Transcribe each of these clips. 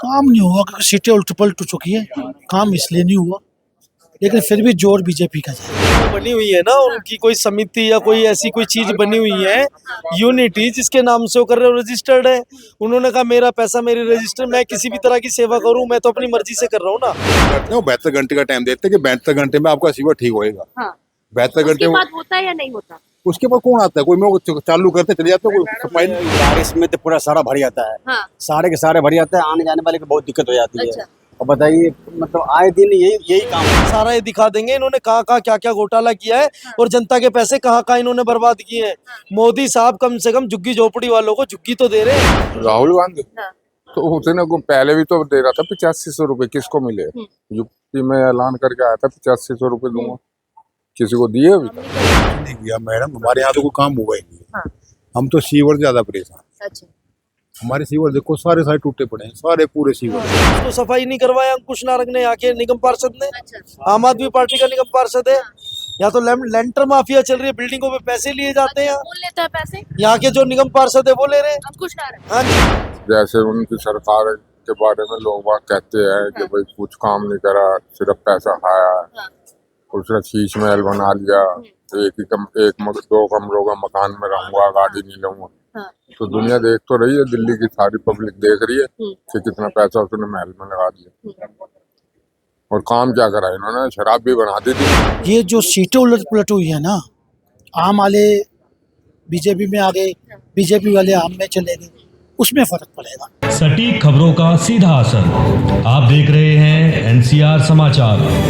काम नहीं हुआ क्योंकि सीटें उल्ट पलट चुकी है। काम इसलिए नहीं हुआ, लेकिन फिर भी जोर बीजेपी का है। बनी हुई है ना उनकी कोई समिति या कोई ऐसी कोई चीज बनी हुई है यूनिटी, जिसके नाम से वो कर रहे हो, रजिस्टर्ड है। उन्होंने कहा मेरा पैसा मेरी रजिस्टर, मैं किसी भी तरह की सेवा करूं, मैं तो अपनी मर्जी से कर रहा हूँ ना। करते हो 72 घंटे का टाइम देते हैं कि 72 घंटे में आपका सीवर ठीक होएगा। हाँ। 72 घंटे उसके में बाद होता है या नहीं होता? उसके बाद कौन आता है? कोई मैं चालू करते चले जाते हो, कोई सफाई नहीं। बारिश में तो पूरा सारा भर जाता है। हाँ। सारे के सारे भर जाते हैं, आने जाने वाले को बहुत दिक्कत हो जाती है। अच्छा। और बताइए, मतलब आए दिन यही काम है। सारा ये दिखा देंगे इन्होंने कहाँ कहाँ क्या क्या घोटाला किया है और जनता के पैसे कहाँ कहाँ इन्होंने बर्बाद किए हैं। मोदी साहब कम से कम झुग्गी झोपड़ी वालों को झुग्गी तो दे रहे हैं। राहुल गांधी हाँ। तो उसने को पहले भी तो दे रहा था 8500 रुपए, किसको मिले? यूपी में ऐलान करके आया था 8500 रुपए दूंगा, किसी को दिए अभी तक नहीं किया मैडम। हमारे यहाँ तो कोई काम हुआ ही नहीं। हाँ। हम तो सीवर से ज्यादा परेशान। अच्छा। हमारे सीवर देखो सारे टूटे पड़े हैं, सारे पूरे सीवर। तो सफाई नहीं करवाया अंकुश नारंग ने, यहाँ के निगम पार्षद ने। अच्छा। आम आदमी पार्टी का निगम पार्षद है। या तो लेंटर माफिया चल रही है, बिल्डिंगों पे पैसे लिए जाते हैं। कौन लेता है पैसे? यहाँ के जो निगम पार्षद है वो ले रहे हैं। अंकुश नारंग। हाँ जी। जैसे उनकी सरकार के बारे में लोग बात कहते हैं कि भाई कुछ काम नहीं करा, सिर्फ पैसा खाया। हाँ। उसने शीश महल बना लिया, दो कमरों का मकान में रहूंगा, गाड़ी नहीं लूंगा। हाँ। तो दुनिया देख तो रही है, दिल्ली की सारी पब्लिक देख रही है कि कितना पैसा उसने महल में लगा दिया। और काम क्या करा इन्होंने? शराब भी बना दी थी। ये जो सीटें उलट पलट हुई है ना, आम वाले बीजेपी में आ गए, बीजेपी वाले आम में चले गए, उसमें फर्क पड़ेगा। सटीक खबरों का सीधा असर। आप देख रहे हैं एनसीआर समाचार।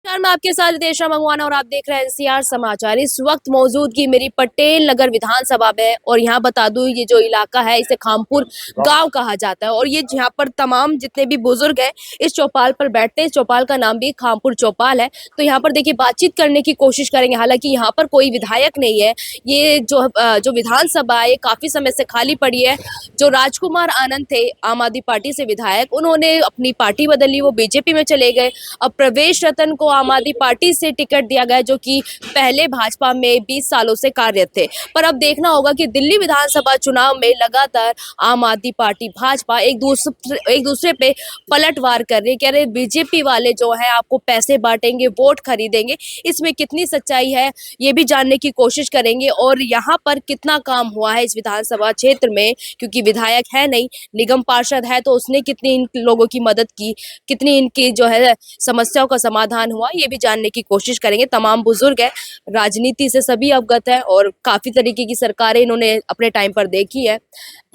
मैं आपके साथ देशा मंगवाना और आप देख रहे हैं एनसीआर समाचार। इस वक्त मौजूदगी मेरी पटेल नगर विधानसभा में, और यहाँ बता दूं ये जो इलाका है इसे खामपुर गांव कहा जाता है। और ये यहाँ पर तमाम जितने भी बुजुर्ग हैं इस चौपाल पर बैठते हैं। इस चौपाल का नाम भी खामपुर चौपाल है। तो यहाँ पर देखिए बातचीत करने की कोशिश करेंगे। हालांकि यहाँ पर कोई विधायक नहीं है, ये जो विधानसभा है काफी समय से खाली पड़ी है। जो राजकुमार आनंद थे आम आदमी पार्टी से विधायक, उन्होंने अपनी पार्टी बदली, वो बीजेपी में चले गए। अब प्रवेश रतन को आम आदमी पार्टी से टिकट दिया गया, जो कि पहले भाजपा में 20 सालों से कार्यरत थे। पर अब देखना होगा कि दिल्ली विधानसभा चुनाव में लगातार आम आदमी पार्टी भाजपा एक दूसरे पे पलटवार कर रही है। कह रहे बीजेपी वाले जो है आपको पैसे बांटेंगे, वोट खरीदेंगे। इसमें कितनी सच्चाई है ये भी जानने की कोशिश करेंगे। और यहाँ पर कितना काम हुआ है इस विधानसभा क्षेत्र में, क्योंकि विधायक है नहीं, निगम पार्षद है, तो उसने कितनी इन लोगों की मदद की, कितनी इनकी जो है समस्याओं का समाधान हुआ, ये भी जानने की कोशिश करेंगे। तमाम बुजुर्ग है, राजनीति से सभी अवगत है और काफी तरीके की सरकारें इन्होंने अपने टाइम पर देखी है।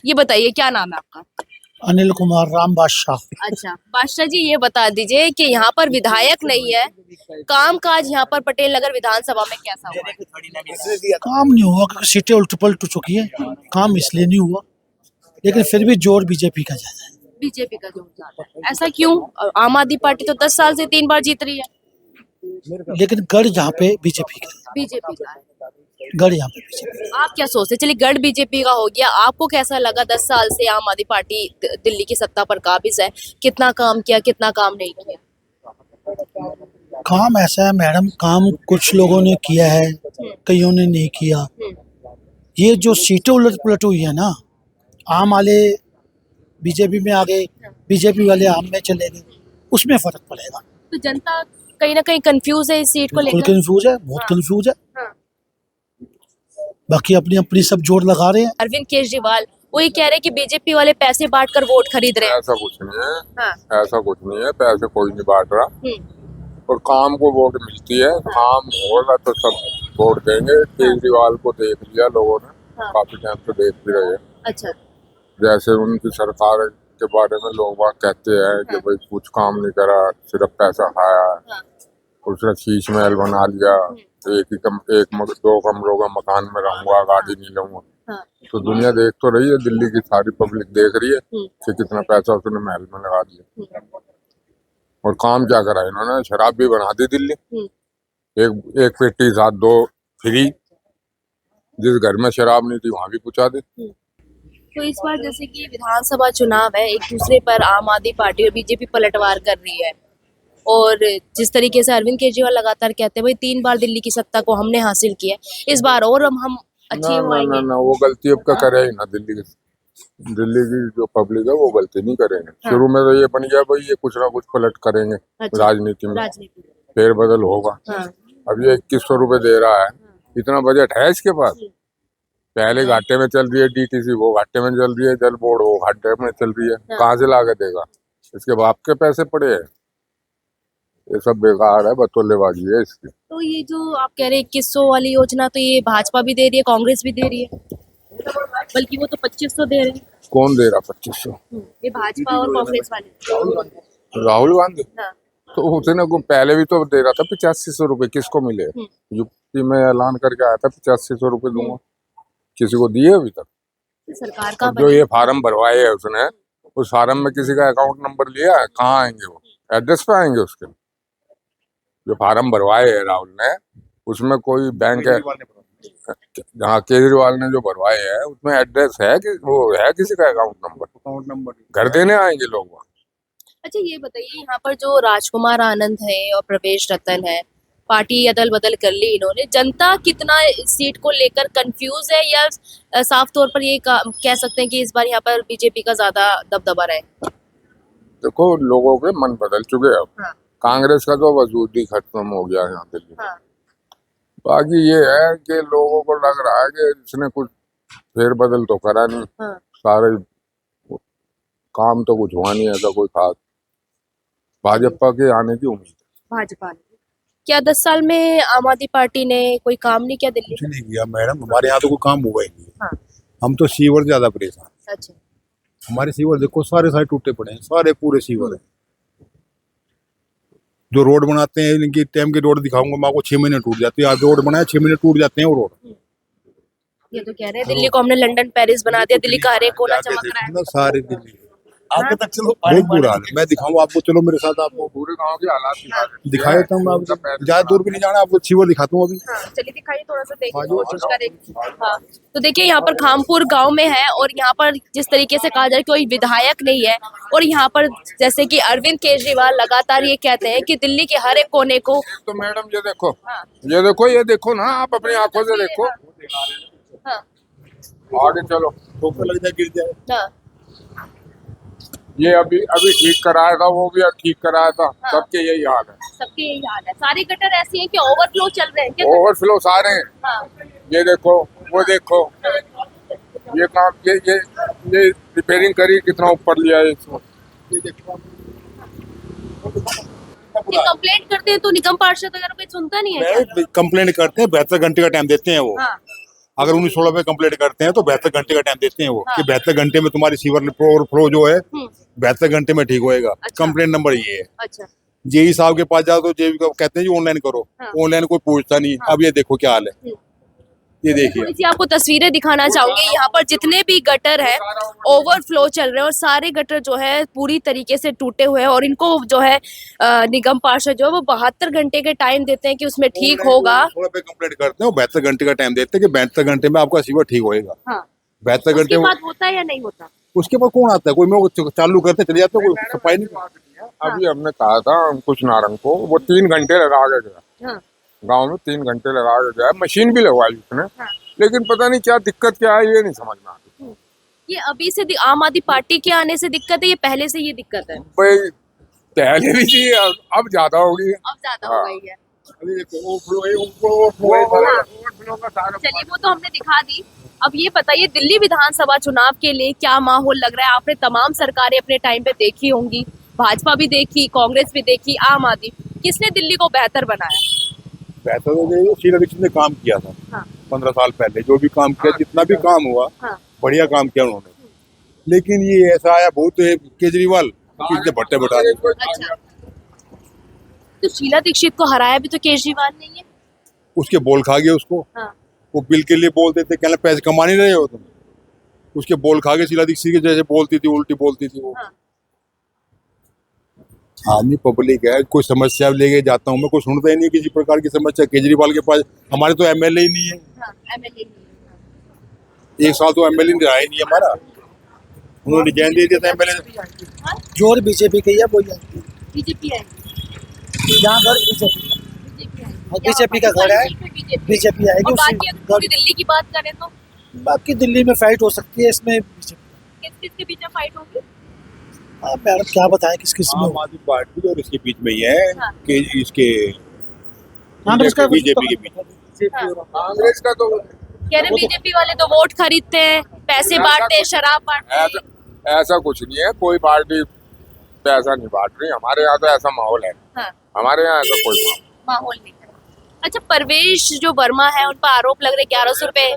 ये बताइए क्या नाम है आपका? अनिल कुमार राम बादशाह। अच्छा बादशाह जी, ये बता दीजिए कि यहाँ पर विधायक नहीं है, काम काज यहाँ पर पटेल नगर विधानसभा में कैसा हुआ है? काम नहीं हुआ क्योंकि सीटें उल्ट पलट चुकी है। काम इसलिए नहीं हुआ, लेकिन फिर भी जोर बीजेपी का ज्यादा है। बीजेपी का जोर ज्यादा है, ऐसा क्यों? आम आदमी पार्टी तो 10 साल से 3 बार जीत रही है। लेकिन गढ़ यहाँ पे बीजेपी का बीजेपी का है। है। गढ़ यहाँ पे बीजेपी। आप क्या सोचते? चलिए गढ़ बीजेपी का हो गया, आपको कैसा लगा 10 साल से आम आदमी पार्टी दिल्ली की सत्ता पर काबिज है? कितना काम किया, कितना काम नहीं किया? काम ऐसा है मैडम, काम कुछ लोगों ने किया है, कईयों ने नहीं किया। ये जो सीटें उलट पलट हुई है ना, आम वाले बीजेपी में आ गए, बीजेपी वाले आम में चले गए, उसमें फर्क पड़ेगा। तो जनता कहीं ना कहीं कंफ्यूज है इस सीट को बिल्कुल लेकर। कंफ्यूज है, बहुत कंफ्यूज है। हाँ। बाकी अपनी अपनी सब जोर लगा रहे हैं। अरविंद केजरीवाल वही कह रहे हैं कि बीजेपी वाले पैसे बांटकर वोट खरीद रहे हैं। ऐसा कुछ नहीं है। हाँ। ऐसा कुछ नहीं है, पैसे कोई नहीं बांट रहा। और काम को वोट मिलती है, काम होगा तो सब वोट देंगे। केजरीवाल को देख लिया लोगों ने, काफी टाइम से देख भी रहे हैं। अच्छा। जैसे उनकी सरकार के बारे में लोग बात कहते हैं कि भाई कुछ काम नहीं करा, सिर्फ पैसा खाया। उसने शीश महल बना लिया, दो कमरों का मकान में रहूंगा, गाड़ी नहीं लूंगा। तो दुनिया देख तो रही है, दिल्ली की सारी पब्लिक देख रही है कि कितना पैसा उसने महल में लगा दिया। और काम क्या करा इन्होंने? शराब भी बना दी दिल्ली। एक पेटी साथ 2 फ्री, जिस घर में शराब नहीं थी वहां भी पहुंचा दी। तो इस बार जैसे कि विधानसभा चुनाव है, एक दूसरे पर आम आदमी पार्टी और बीजेपी पलटवार कर रही है। और जिस तरीके से अरविंद केजरीवाल लगातार कहते हैं भाई 3 बार दिल्ली की सत्ता को हमने हासिल किया है, इस बार और हम अच्छी ना, वो गलती अब का करे ही ना दिल्ली की दिल्ली की जो पब्लिक है वो गलती नहीं करेंगे। शुरू में तो ये बन गया भाई ये कुछ ना कुछ पलट करेंगे अच्छा। राजनीति में, राजनीति में। फेरबदल होगा। हाँ। अब ये 2100 रुपए दे रहा है, इतना बजट है इसके पास? पहले घाटे में चल रही है डीटीसी, वो घाटे में चल रही है, जल बोर्ड वो घाटे में चल रही है, कहाँ से ला के देगा? इसके बाप के पैसे पड़े हैं। ये सब बेकार है, बतौलेबाजी है इसकी। तो ये जो आप कह रहे हैं 2100 वाली योजना, तो ये भाजपा भी दे रही है, कांग्रेस भी दे रही है, बल्कि वो तो 2500 दे रहे हैं। कौन दे रहा 2500? ये भाजपा और कांग्रेस वाले। राहुल गांधी। हाँ। तो उसने को पहले भी तो दे रहा था 8500 रुपए, किसको मिले? यूपी में ऐलान करके आया था 8500 रुपए दूंगा, किसी को दिए अभी तक? सरकार का जो ये फार्म भरवाए है उसने, उस फार्म में किसी का अकाउंट नंबर लिया है? कहाँ आएंगे वो? एड्रेस पे आएंगे उसके? जो फार्म भरवाए है राहुल ने, उसमें कोई बैंक है जहाँ केजरीवाल ने जो भरवाए है उसमें एड्रेस है कि वो है किसी का अकाउंट नंबर? घर देने आएंगे लोग वहाँ। अच्छा ये बताइए, यहाँ पर जो राजकुमार आनंद है और प्रवेश रतन है, पार्टी अदल बदल कर ली इन्होंने, जनता कितना इस सीट को लेकर कंफ्यूज है, या साफ तौर पर ये कह सकते हैं कि इस बार यहाँ पर बीजेपी का ज्यादा दबदबा रहे? देखो लोगों के मन बदल चुके हैं अब। हाँ। कांग्रेस का तो वजूद ही खत्म हो गया है यहाँ दिल्ली में। हाँ। बाकी ये है कि लोगों को लग रहा है कि इसने कुछ फेरबदल तो करा नहीं। हाँ। सारे काम तो कुछ हुआ नहीं ऐसा कोई खास। भाजपा के आने की उम्मीद है। भाजपा ने क्या 10 साल में आम आदमी पार्टी ने कोई काम नहीं किया दिल्ली? कुछ नहीं किया मैडम, हमारे यहाँ तो कोई काम हुआ ही नहीं। हाँ। हम तो सीवर ज्यादा परेशान। अच्छा। हमारे सीवर देखो सारे टूटे पड़े हैं, सारे पूरे सीवर है। जो रोड बनाते हैं इनकी टाइम की रोड दिखाऊंगा मैं आपको, 6 महीने टूट जाती है। आज रोड बनाया 6 महीने टूट जाते हैं वो रोड। ये तो कह रहे हैं दिल्ली को हमने लंदन पेरिस बना दिया, दिल्ली का हर एक कोना चमक रहा है। सारे दिल्ली आगे तक चलो, बहुत बुरा हाल है। मैं दिखाऊंगा आपको, चलो मेरे साथ, आपको पूरे गांव के हालात दिखाया था मैं आपको। ज्यादा दूर भी नहीं जाना, आपको सीवर दिखाता हूँ अभी। हाँ, चलिए दिखाइए, थोड़ा सा देखने की कोशिश करेंगे। हाँ, तो देखिए यहाँ पर खामपुर गांव में है, और यहाँ पर जिस तरीके से कहा जाए कोई विधायक नहीं है, और यहाँ पर जैसे कि अरविंद केजरीवाल लगातार ये कहते हैं कि दिल्ली के हर एक कोने को। तो मैडम ये देखो, हाँ। ये देखो ना, आप अपनी आंखों से देखो। हाँ। आगे चलो, लग जाए गिर जाए। हाँ। ये अभी ठीक कराया था, वो भी ठीक कराया था। हाँ। सबके यही हाल है, सबके यही हाल है। सारे गटर ऐसे हैं कि ओवरफ्लो चल रहे हैं क्या? ओवरफ्लो सारे हैं। हाँ। ये देखो, वो देखो, ये काम ये रिपेयरिंग करी, कितना ऊपर लिया है इसको। ये कंप्लेंट करते हैं तो निगम पार्षद अगर कोई सुनता नहीं है क्या? कंप्लेंट करते हैं, 72 घंटे का टाइम देते हैं वो। हाँ। अगर 19-16 पे कंप्लेंट करते हैं तो 72 घंटे का टाइम देते हैं वो, हाँ। कि 72 घंटे में तुम्हारी सीवर ओवरफ्लो जो है 72 घंटे में ठीक होएगा। अच्छा। कंप्लेंट नंबर ये है। अच्छा। जेई साहब के पास जाओ तो जेई को कहते हैं जी ऑनलाइन करो। हाँ। ऑनलाइन कोई पूछता नहीं। अब ये देखो क्या हाल है, ये देखिए। थोड़ी सी आपको तस्वीरें दिखाना चाहूंगी। यहाँ पर जितने भी गटर है ओवरफ्लो चल रहे हैं, और सारे गटर जो है पूरी तरीके से टूटे हुए हैं, और इनको जो है निगम पार्षद जो है वो 72 घंटे के टाइम देते हैं कि उसमें ठीक होगा। 16 पे कंप्लेंट करते हैं, 72 घंटे का टाइम देते हैं कि 72 घंटे में आपका सीवर ठीक होएगा। हाँ। 72 घंटे उसके में बाद होता है या नहीं होता? उसके बाद कौन आता है? कोई में चालू करते चले जाते हैं, कोई सफाई नहीं। अभी हमने कहा था कुछ नारंग को, वो 3 घंटे लगा के गया। हाँ। गांव में 3 घंटे लगा के गया, मशीन भी लगवाई उसने। हाँ। लेकिन पता नहीं क्या दिक्कत क्या है, ये नहीं समझ में आती। ये अभी से आम आदमी पार्टी के आने से दिक्कत है, ये पहले से ये दिक्कत है? भाई पहले भी थी, अब ज्यादा होगी। अब ज्यादा हो गई है। चलिए वो तो हमने दिखा दी। अब ये बताइए दिल्ली विधानसभा चुनाव के लिए क्या माहौल लग रहा है? आपने तमाम सरकारें अपने टाइम पे देखी होंगी, भाजपा भी देखी, कांग्रेस भी देखी, आम आदमी, किसने दिल्ली को बेहतर बनाया? बेहतर तो शीला दीक्षित ने काम किया था। हाँ। 15 साल पहले जो भी काम किया, जितना भी काम हुआ, हाँ। बढ़िया काम किया उन्होंने। लेकिन ये ऐसा आया बहुत केजरीवाल, इसने भट्टे बटा दी। अच्छा, तो शीला दीक्षित को हराया भी तो केजरीवाल नहीं है? उसके बोल खा गए उसको। हाँ। वो बिल के लिए बोलते थे, कहना पैसे कमा नहीं रहे हो तुम। उसके बोल खा गए शीला दीक्षित के, जैसे बोलती थी उल्टी बोलती थी वो। हाँ। आदमी पब्लिक है, कोई समस्या लेके जाता हूँ मैं, कोई सुनता ही नहीं किसी प्रकार की समस्या। केजरीवाल के पास हमारे तो एमएलए ही नहीं है। हाँ, MLA नहीं है। 1 साल तो एमएलए रहा ही नहीं हमारा, उन्होंने रिजाइन दे दिया था एमएलए। जोर बीजेपी की है, बोलिए। बीजेपी है, यहाँ घर बीजेपी, बीजेपी का घर है, बीजेपी आएगी। और बाकी अगर पूरी दिल्ली की बात करें तो बाकी दिल्ली में फाइट हो सकती है, इसमें बीजेपी। किस किस के बीच में फाइट होगी? मैडम क्या बताएं किस किस में आम आदमी पार्टी और इसके बीच में ही है हाँ। कि इसके कांग्रेस का बीजेपी के बीच कांग्रेस का तो कह रहे बीजेपी वाले तो वोट खरीदते हैं, पैसे बांटते हैं, शराब बांटते हैं। ऐसा कुछ नहीं है, कोई पार्टी पैसा नहीं बांट रही। हमारे यहाँ तो ऐसा माहौल है, हाँ, हमारे यहाँ ऐसा कोई माहौल नहीं है। अच्छा, परवेश जो वर्मा है उन पर आरोप लग रहे 1100 रुपए।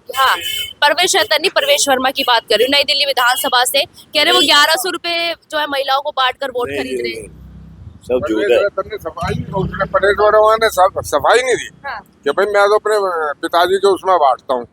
हाँ, परवेश शैतान नहीं, परवेश वर्मा की बात कर रही हूँ, नई दिल्ली विधानसभा से कह रहे वो 1100 रुपए जो है महिलाओं को बांट कर वोट खरीद रहे हैं। सब झूठ है। सफाई नहीं दी हाँ। कि भाई मैं तो अपने पिताजी के उसमें बांटता हूँ,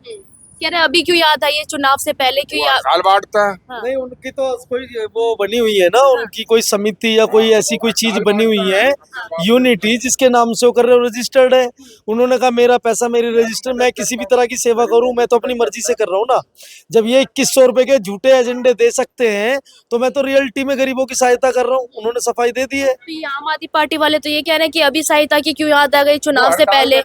कह रहे अभी क्यों याद आई है, चुनाव से पहले क्यों याद? साल बांटता है। हाँ। नहीं, उनकी तो कोई वो बनी हुई है ना, उनकी कोई समिति या कोई ऐसी कोई चीज बनी हुई है, यूनिटी, जिसके नाम से वो कर रहे हो, रजिस्टर्ड है। उन्होंने कहा मेरा पैसा मेरी रजिस्टर, मैं किसी भी तरह की सेवा करूं, मैं तो अपनी मर्जी से कर रहा हूं ना। जब ये 2100 रुपए के झूठे एजेंडे दे सकते हैं तो मैं तो रियलिटी में गरीबों की सहायता कर रहा हूँ। उन्होंने सफाई दे दी है। तो ये आम आदमी पार्टी वाले तो ये कह रहे हैं कि अभी सहायता की क्यों याद आ गई चुनाव से पहले?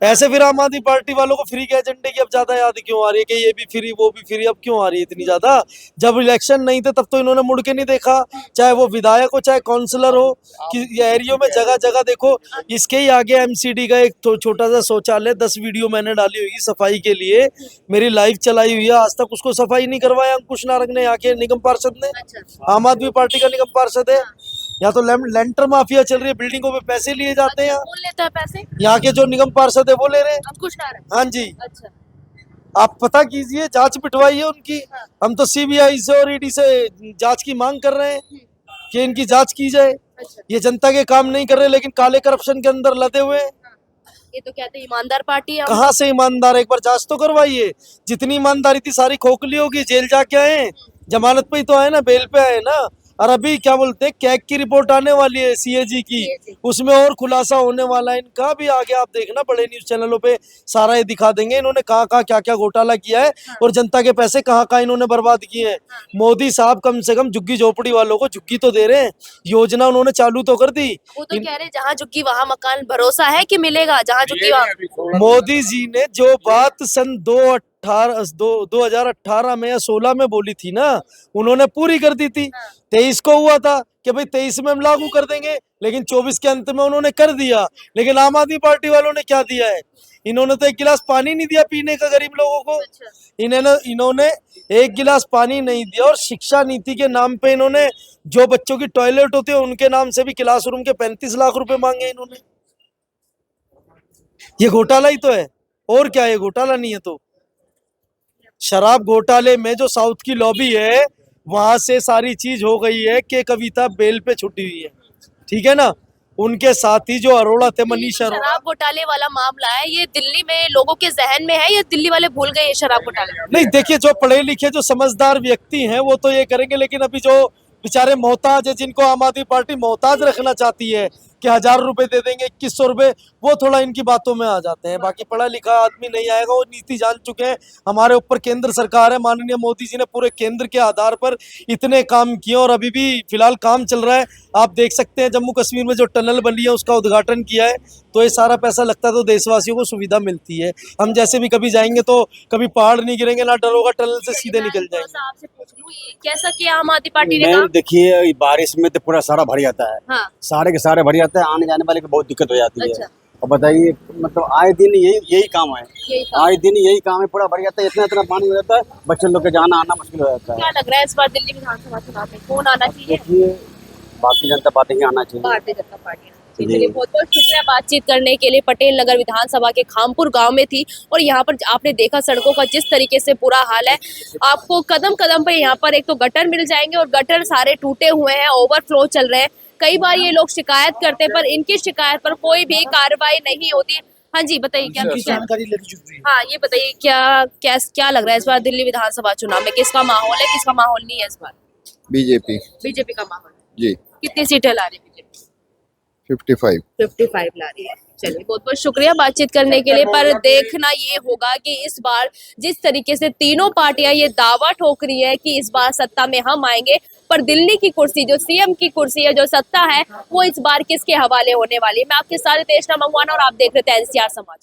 ऐसे फिर आम आदमी पार्टी वालों को फ्री के एजेंडे की अब ज्यादा याद क्यों आ रही है कि ये भी फ्री वो भी फ्री, अब क्यों आ रही है इतनी ज्यादा? जब इलेक्शन नहीं थे तब तो इन्होंने मुड़ के नहीं देखा, चाहे वो विधायक हो चाहे काउंसलर हो, कि ये एरियो में जगह जगह देखो। इसके ही आगे एमसीडी का एक छोटा सा शौचालय, 10 वीडियो मैंने डाली हुई सफाई के लिए, मेरी लाइव चलाई हुई है, आज तक उसको सफाई नहीं करवाया अंकुश नारंग ने, आके निगम पार्षद ने। आम आदमी पार्टी का निगम पार्षद है। यहाँ तो लेंटर माफिया चल रही है, बिल्डिंगों पे पैसे लिए जाते हैं। कौन लेता है पैसे? यहाँ के जो निगम पार्षद है वो ले रहे हैं। अंकुश नारंग। हाँ जी, अच्छा, आप पता कीजिए, जांच बिठवाइए उनकी। हम तो सीबीआई से और ईडी से जांच की मांग कर रहे हैं कि इनकी जांच की जाए। अच्छा। ये जनता के काम नहीं कर रहे, लेकिन काले करप्शन के अंदर लदे हुए हैं। ये तो कहते हैं ईमानदार पार्टी है। कहाँ से ईमानदार, एक बार जांच तो करवाइए। जितनी ईमानदारी थी सारी खोखली होगी, जेल जाके आए, जमानत पे ही तो आए ना, बेल पे आए ना। और अभी क्या बोलते हैं, कैग की रिपोर्ट आने वाली है सीएजी की, उसमें और खुलासा होने वाला है इनका भी। आगे आप देखना, बड़े न्यूज चैनलों पे सारा ये दिखा देंगे इन्होंने कहाँ कहाँ क्या क्या घोटाला किया है और जनता के पैसे कहाँ कहाँ इन्होंने बर्बाद किए हैं। मोदी साहब कम से कम झुग्गी झोपड़ी वालों को झुग्गी तो दे रहे हैं, योजना उन्होंने चालू तो कर दी। वो तो कह रहे जहाँ झुग्गी वहाँ मकान, भरोसा है कि मिलेगा जहाँ झुग्गी वहाँ? मोदी जी ने जो बात सन 2018 में या 16 में बोली थी ना, उन्होंने पूरी कर दी थी। 23 को हुआ था कि भाई 23 में हम लागू कर देंगे, लेकिन 24 के अंत में उन्होंने कर दिया। लेकिन आम आदमी पार्टी वालों ने क्या दिया है, इन्होंने तो 1 गिलास पानी नहीं दिया पीने का गरीब लोगों को। इन्होंने 1 गिलास पानी नहीं दिया। और शिक्षा नीति के नाम पे इन्होंने जो बच्चों की टॉयलेट होती है उनके नाम से भी क्लासरूम के 35 लाख रुपए मांगे इन्होंने। ये घोटाला ही तो है, और क्या है, घोटाला नहीं है तो? शराब घोटाले में जो साउथ की लॉबी है, वहां से सारी चीज हो गई है कि कविता बेल पे छुट्टी हुई है, ठीक है ना। उनके साथ ही जो अरोड़ा थे, मनीष अरोड़ा। शराब घोटाले वाला मामला है, ये दिल्ली में लोगों के जहन में है, ये दिल्ली वाले भूल गए ये शराब घोटाला? नहीं, देखिए, जो पढ़े लिखे जो समझदार व्यक्ति हैं वो तो ये करेंगे, लेकिन अभी जो बेचारे मोहताज है, जिनको आम आदमी पार्टी मोहताज रखना चाहती है कि 1000 रुपए दे देंगे, 2100 रुपए, वो थोड़ा इनकी बातों में आ जाते हैं। बाकी पढ़ा लिखा आदमी नहीं आएगा, वो नीति जान चुके हैं। हमारे ऊपर केंद्र सरकार है, माननीय मोदी जी ने पूरे केंद्र के आधार पर इतने काम किए और अभी भी फिलहाल काम चल रहा है। आप देख सकते हैं जम्मू कश्मीर में जो टनल बनी है उसका उद्घाटन किया है, तो ये सारा पैसा लगता है तो देशवासियों को सुविधा मिलती है। हम जैसे भी कभी जाएंगे तो कभी पहाड़ नहीं गिरेंगे, ना डर होगा, टनल से सीधे निकल जाएंगे। आपसे पूछ लूं, ये कैसा किया आम आदमी पार्टी ने मैम काम? देखिए, बारिश में तो पूरा सारा भर जाता है, हाँ। सारे के सारे भर जाता है, आने जाने वाले को बहुत दिक्कत हो जाती अच्छा। है। और बताइए, मतलब आए दिन यही काम है, यही काम। आए दिन यही काम है, पूरा भर जाता है, इतना इतना पानी हो जाता है, बच्चे लोग के जाना आना मुश्किल हो जाता है। क्या लग रहा है इस बार दिल्ली विधानसभा चुनाव में कौन आना चाहिए? देखिए, भारतीय जनता पार्टी ही आना चाहिए। भारतीय जनता पार्टी। चलिए, बहुत बहुत शुक्रिया बातचीत करने के लिए। पटेल नगर विधानसभा के खामपुर गांव में थी और यहाँ पर आपने देखा सड़कों का जिस तरीके से बुरा हाल है। आपको कदम कदम पे यहाँ पर एक तो गटर मिल जाएंगे और गटर सारे टूटे हुए हैं, ओवरफ्लो चल रहे हैं। कई बार ये लोग शिकायत करते हैं पर इनकी शिकायत पर कोई भी कार्रवाई नहीं होती। हाँ जी, बताइए क्या जानकारी लेनी जरूरी है। हाँ, ये बताइए क्या लग रहा है इस बार दिल्ली विधानसभा चुनाव में किसका माहौल है, किसका माहौल नहीं है इस बार? बीजेपी बीजेपी का माहौल है। जी। कितनी सीटें ला रही है बीजेपी? 55 ला रही है। चलिए, बहुत बहुत शुक्रिया बातचीत करने के लिए। पर देखना ये होगा कि इस बार जिस तरीके से तीनों पार्टियां ये दावा ठोक रही है कि इस बार सत्ता में हम आएंगे, पर दिल्ली की कुर्सी, जो सीएम की कुर्सी है, जो सत्ता है, वो इस बार किसके हवाले होने वाली है। मैं आपके साथ देशना मंगवाना और आप देख रहे थे एनसीआर समाचार।